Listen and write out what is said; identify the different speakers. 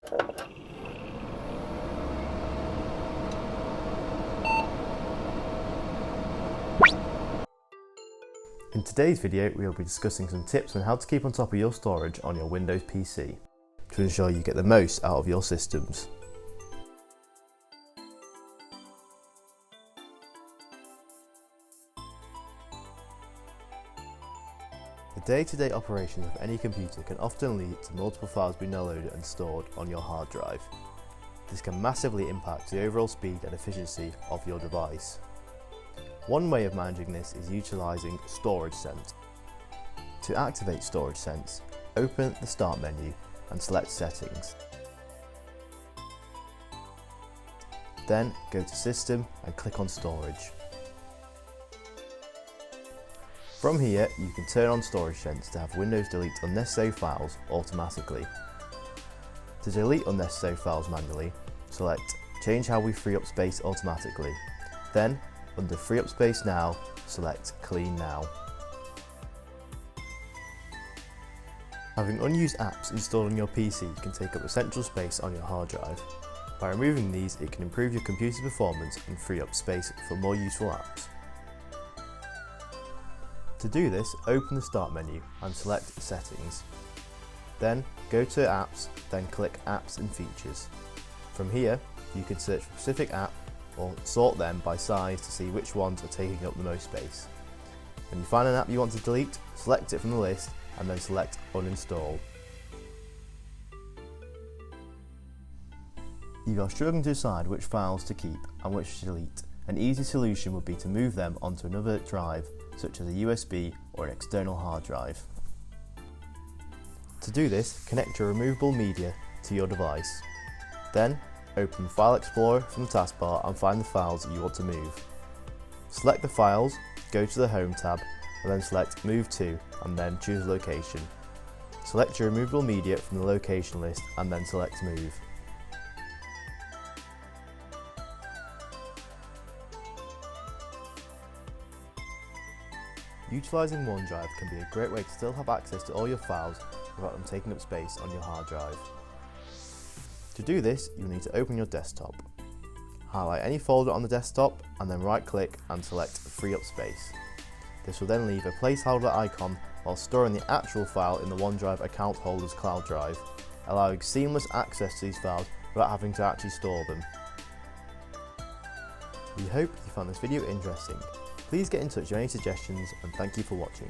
Speaker 1: In today's video, we will be discussing some tips on how to keep on top of your storage on your Windows PC to ensure you get the most out of your systems. The day-to-day operations of any computer can often lead to multiple files being downloaded and stored on your hard drive. This can massively impact the overall speed and efficiency of your device. One way of managing this is utilising Storage Sense. To activate Storage Sense, open the Start menu and select Settings. Then go to System and click on Storage. From here, you can turn on Storage Sense to have Windows delete unnecessary files automatically. To delete unnecessary files manually, select Change how we free up space automatically. Then, under Free Up Space Now, select Clean Now. Having unused apps installed on your PC can take up essential space on your hard drive. By removing these, it can improve your computer's performance and free up space for more useful apps. To do this, open the Start menu and select Settings. Then go to Apps, then click Apps and Features. From here, you can search for a specific app or sort them by size to see which ones are taking up the most space. When you find an app you want to delete, select it from the list and then select Uninstall. If you are struggling to decide which files to keep and which to delete, an easy solution would be to move them onto another drive, such as a USB or an external hard drive. To do this, connect your removable media to your device. Then, open File Explorer from the taskbar and find the files that you want to move. Select the files, go to the Home tab, and then select Move To, and then choose location. Select your removable media from the location list and then select Move. Utilising OneDrive can be a great way to still have access to all your files without them taking up space on your hard drive. To do this, you will need to open your desktop. Highlight any folder on the desktop and then right click and select Free Up Space. This will then leave a placeholder icon while storing the actual file in the OneDrive account holder's cloud drive, allowing seamless access to these files without having to actually store them. We hope you found this video interesting. Please get in touch with any suggestions and thank you for watching.